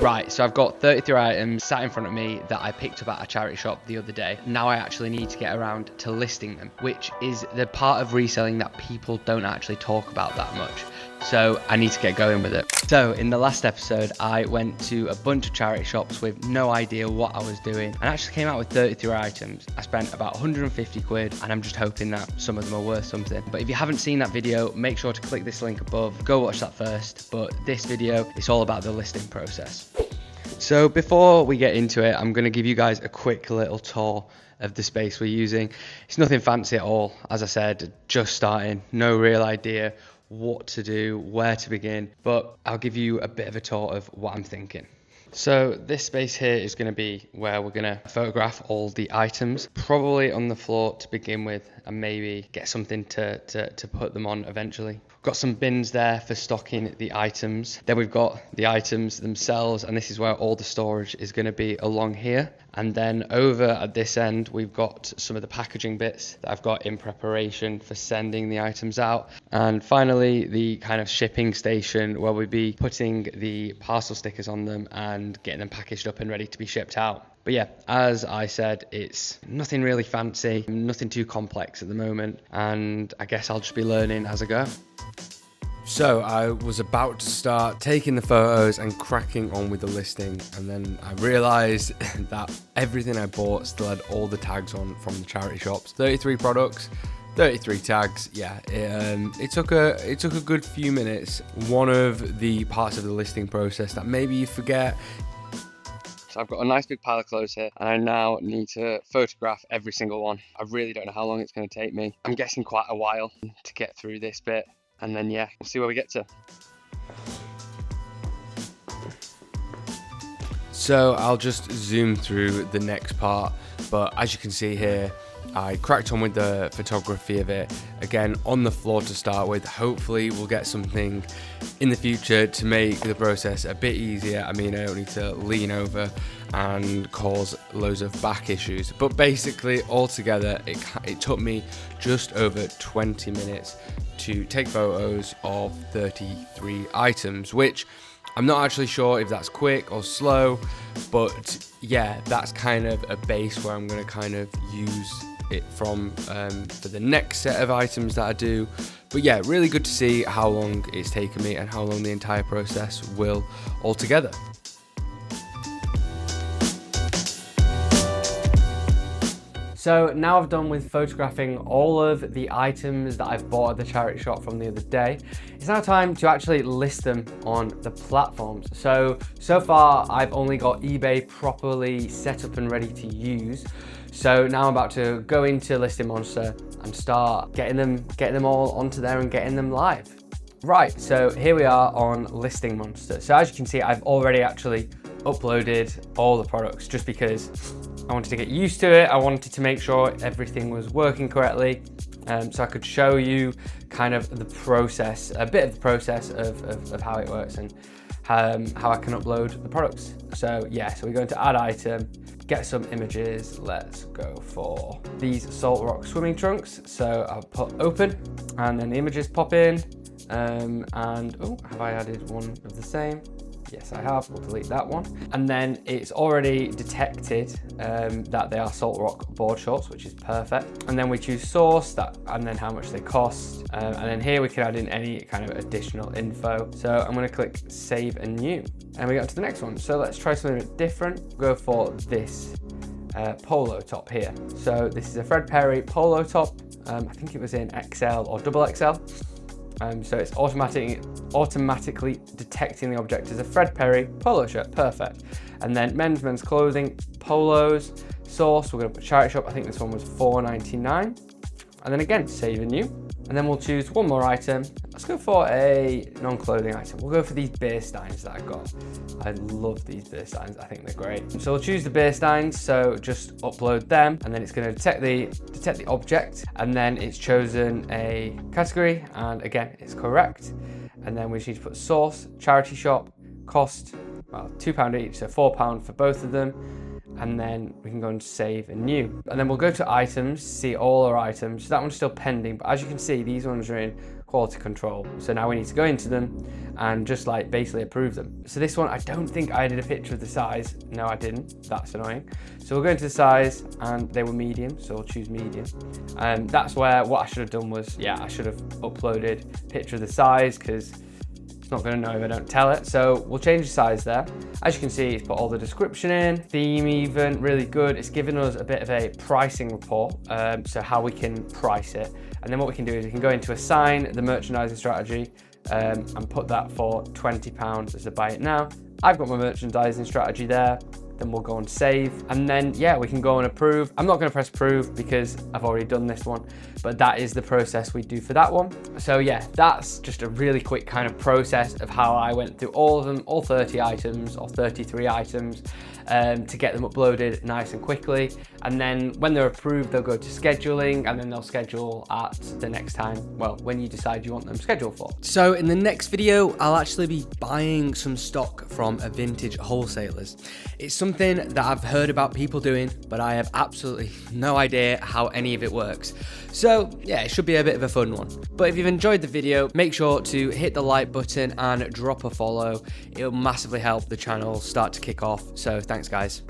Right, so I've got 33 items sat in front of me that I picked up at a charity shop the other day. Now I actually need to get around to listing them, which is the part of reselling that people don't actually talk about that much. So I need to get going with it. So in the last episode, I went to a bunch of charity shops with no idea what I was doing and actually came out with 33 items. I spent about 150 quid and I'm just hoping that some of them are worth something. But if you haven't seen that video, make sure to click this link above, go watch that first. But this video, it's all about the listing process. So before we get into it, I'm going to give you guys a quick little tour of the space we're using. It's nothing fancy at all. As I said, just starting, no real idea what to do, where to begin, but I'll give you a bit of a tour of what I'm thinking. So this space here is going to be where we're going to photograph all the items, probably on the floor to begin with, and maybe get something to put them on eventually. We've got some bins there for stocking the items. Then we've got the items themselves, and this is where all the storage is going to be along here. And then over at this end, we've got some of the packaging bits that I've got in preparation for sending the items out. And finally, the kind of shipping station where we'll be putting the parcel stickers on them and getting them packaged up and ready to be shipped out. But yeah, as I said, it's nothing really fancy, nothing too complex at the moment. And I guess I'll just be learning as I go. So I was about to start taking the photos and cracking on with the listing, and then I realized that everything I bought still had all the tags on from the charity shops. 33 products, 33 tags. Yeah, it took a good few minutes. One of the parts of the listing process that maybe you forget. So I've got a nice big pile of clothes here, and I now need to photograph every single one. I really don't know how long it's going to take me. I'm guessing quite a while to get through this bit. And then, yeah, we'll see where we get to. So I'll just zoom through the next part. But as you can see here, I cracked on with the photography of it. Again, on the floor to start with. Hopefully we'll get something in the future to make the process a bit easier. I mean, I don't need to lean over and cause loads of back issues. But basically, altogether, it took me just over 20 minutes to take photos of 33 items, which I'm not actually sure if that's quick or slow, but yeah, that's kind of a base where I'm going to kind of use it from for the next set of items that I do. But yeah, really good to see how long it's taken me and how long the entire process will altogether. So now I've done with photographing all of the items that I've bought at the charity shop from the other day. It's now time to actually list them on the platforms. So far I've only got eBay properly set up and ready to use. So now I'm about to go into Listing Monster and start getting them all onto there and getting them live. Right, so here we are on Listing Monster. So as you can see, I've already actually uploaded all the products just because I wanted to get used to it. I wanted to make sure everything was working correctly, so I could show you kind of the process, a bit of the process of how it works and how I can upload the products. So yeah, so we go into add item, get some images. Let's go for these Salt Rock swimming trunks. So I'll put open and then the images pop in, and oh, have I added one of the same? Yes, I have. We'll delete that one. And then it's already detected that they are Salt Rock board shorts, which is perfect. And then we choose source, and then how much they cost. And then here we can add in any kind of additional info. So I'm going to click Save and New. And we go to the next one. So let's try something a bit different. Go for this polo top here. So this is a Fred Perry polo top. I think it was in XL or double XL. So it's automatically detecting the object as a Fred Perry polo shirt, perfect. And then men's clothing, polos, source, we're gonna put charity shop, I think this one was $4.99. And then again, save and new. And then we'll choose one more item. Let's go for a non-clothing item. We'll go for these beer steins that I got. I love these beer steins, I think they're great. So we'll choose the beer steins, so just upload them, and then it's gonna detect the object, and then it's chosen a category, and again, it's correct. And then we just need to put source, charity shop, cost, well, £2 each, so £4 for both of them. And then we can go and save and new. And then we'll go to items, see all our items. So that one's still pending, but as you can see, these ones are in quality control. So now we need to go into them and just like basically approve them. So this one, I don't think I did a picture of the size. No, I didn't. That's annoying. So we'll go into the size and they were medium. So we'll choose medium. That's where what I should have done was, yeah, I should have uploaded a picture of the size because it's not going to know if I don't tell it. So we'll change the size there. As you can see, it's put all the description in, theme even, really good. It's given us a bit of a pricing report, so how we can price it. And then what we can do is we can go into assign the merchandising strategy and put that for £20 as a buy it now. I've got my merchandising strategy there. Then we'll go and save, and then yeah, we can go and approve. I'm not going to press approve because I've already done this one, but that is the process we do for that one. So yeah, that's just a really quick kind of process of how I went through all of them, all 30 items or 33 items, to get them uploaded nice and quickly. And then when they're approved, they'll go to scheduling, and then they'll schedule at the next time, well, when you decide you want them scheduled for. So in the next video, I'll actually be buying some stock from a vintage wholesalers. It's something that I've heard about people doing, but I have absolutely no idea how any of it works. So yeah, it should be a bit of a fun one. But if you've enjoyed the video, make sure to hit the like button and drop a follow. It'll massively help the channel start to kick off. So thanks guys.